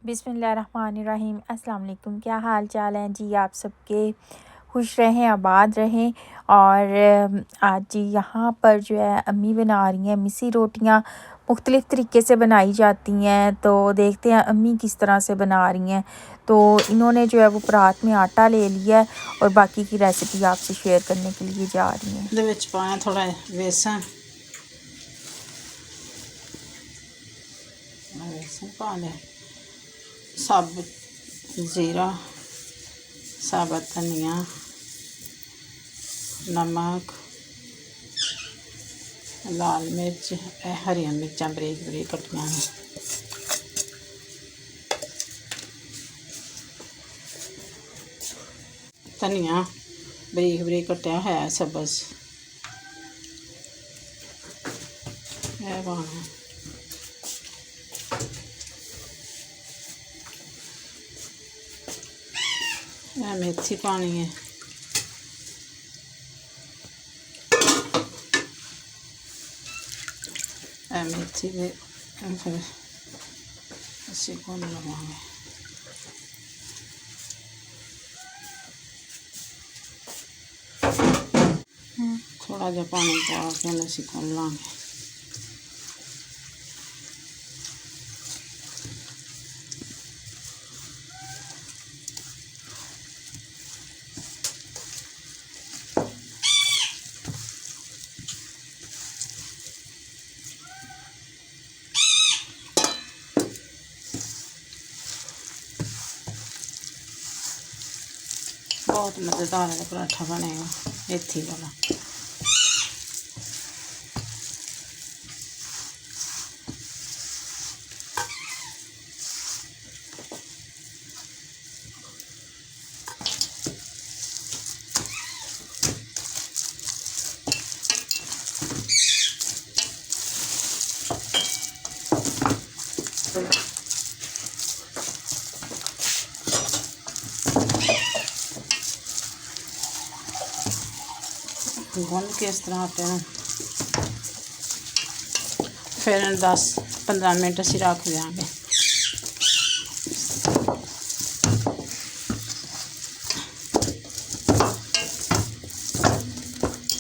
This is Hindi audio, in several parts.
बिस्मिल्लाहिर्रहमानिर्रहीम। अस्सलाम वालेकुम। क्या हाल चाल हैं जी आप सबके? खुश रहें, आबाद रहें। और आज जी यहाँ पर जो है अम्मी बना रही हैं मिसी रोटियाँ। मुख्तलिफ़ तरीके से बनाई जाती हैं, तो देखते हैं अम्मी किस तरह से बना रही हैं। तो इन्होंने जो है वो परात में आटा ले लिया है और बाकी की रेसिपी आपसे शेयर करने के लिए जा रही हैं। दे विच पाया थोड़ा बेसन पा लिया, साबुत जीरा, साबुत धनिया, नमक, लाल मिर्च, हरियां मिर्चां बरीक बरीक कट्टियां ने, धनिया बरीक बरीक कट्टिया है सब्ज़ पाना, मेथी पानी है, मेथी दे फिर असी भुन लवांगे। थोड़ा जहा पानी पा के असी भुन लांगे। बहुत मज़ेदार है पराठा बनेगा मेथी वाला। भुन के इस तरह आटे में फिर 10-15 मिनट असी रख देंगे।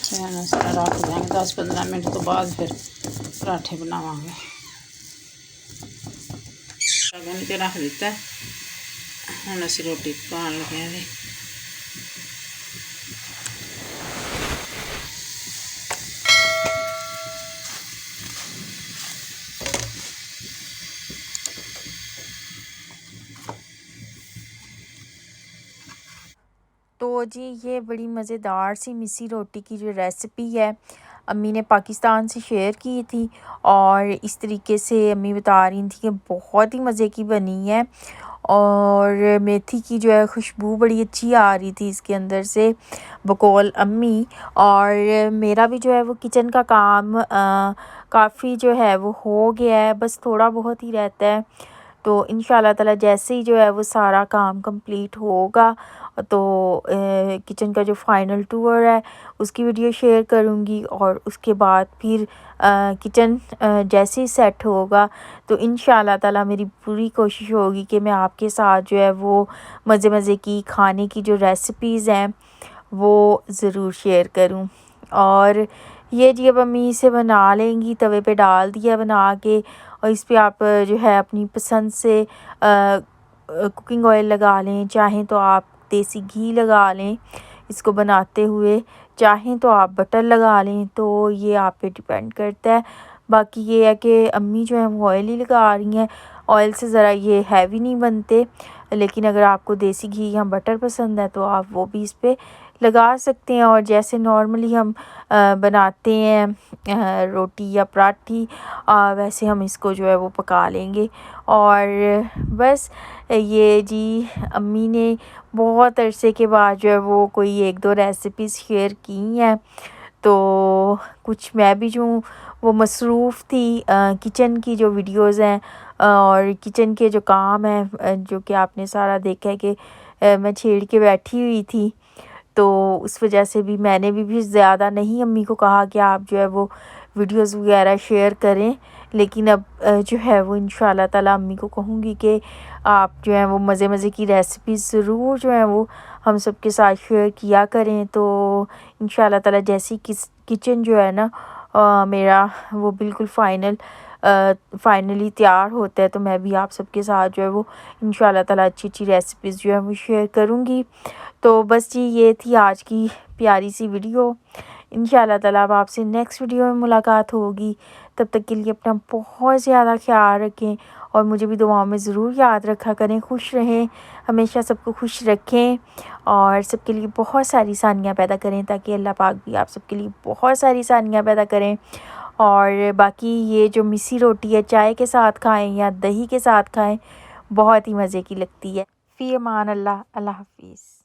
फिर इस तरह रख देंगे 10-15 मिनट तो बाद फिर पराठे बनावांगे। गन के रख दिता, हुण असी रोटी पकाने लगे हैं। तो जी ये बड़ी मज़ेदार सी मिसी रोटी की जो रेसिपी है अम्मी ने पाकिस्तान से शेयर की थी, और इस तरीके से अम्मी बता रही थी कि बहुत ही मज़े की बनी है। और मेथी की जो है खुशबू बड़ी अच्छी आ रही थी इसके अंदर से, बकौल अम्मी। और मेरा भी जो है वो किचन का काम काफ़ी जो है वो हो गया है, बस थोड़ा बहुत ही रहता है। तो इंशाल्लाह ताला जैसे ही जो है वो सारा काम कंप्लीट होगा तो किचन का जो फाइनल टूर है उसकी वीडियो शेयर करूँगी। और उसके बाद फिर किचन जैसे ही सेट होगा तो इंशाल्लाह ताला मेरी पूरी कोशिश होगी कि मैं आपके साथ जो है वो मज़े मज़े की खाने की जो रेसिपीज़ हैं वो ज़रूर शेयर करूँ। और ये जी अब अम्मी इसे बना लेंगी, तवे पे डाल दिया बना के, और इस पे आप जो है अपनी पसंद से कुकिंग ऑयल लगा लें, चाहें तो आप देसी घी लगा लें इसको बनाते हुए, चाहें तो आप बटर लगा लें, तो ये आप पे डिपेंड करता है। बाकी ये है कि अम्मी जो है वो ऑयल ही लगा रही हैं, ऑयल से ज़रा ये हैवी नहीं बनते। लेकिन अगर आपको देसी घी या बटर पसंद है तो आप वो भी इस पे लगा सकते हैं। और जैसे नॉर्मली हम बनाते हैं रोटी या पराठी, वैसे हम इसको जो है वो पका लेंगे। और बस ये जी अम्मी ने बहुत अरसे के बाद जो है वो कोई 1-2 रेसिपीज़ शेयर की हैं, तो कुछ मैं भी जो वो मसरूफ़ थी किचन की जो वीडियोज़ हैं और किचन के जो काम हैं जो कि आपने सारा देखा है कि मैं छेड़ के बैठी हुई थी। तो उस वजह से भी मैंने भी ज़्यादा नहीं अम्मी को कहा कि आप जो है वो वीडियोज़ वगैरह शेयर करें, लेकिन अब जो है वो इंशाल्लाह ताला अम्मी को कहूँगी कि आप जो है वो मज़े की रेसिपीज़ ज़रूर जो है वो हम सब के साथ शेयर किया करें। तो इंशाल्लाह ताला जैसी किचन जो है ना मेरा वो बिल्कुल फाइनली तैयार होता है तो मैं भी आप सबके साथ जो है वो इंशाल्लाह ताला अच्छी रेसिपीज़ जो है वो शेयर करूँगी। तो बस जी ये थी आज की प्यारी सी वीडियो। इंशाल्लाह ताला अब आपसे नेक्स्ट वीडियो में मुलाकात होगी। तब तक के लिए अपना बहुत ज़्यादा ख्याल रखें और मुझे भी दुआओं में ज़रूर याद रखा करें। खुश रहें, हमेशा सबको खुश रखें और सबके लिए बहुत सारी सानियाँ पैदा करें ताकि अल्लाह पाक भी आप सबके लिए बहुत सारी सानियाँ पैदा करें। और बाकी ये जो मिस्सी रोटी है चाय के साथ खाएं या दही के साथ खाएं, बहुत ही मज़े की लगती है। फ़ी अमान अल्लाह, अल्लाह हाफ़िज़।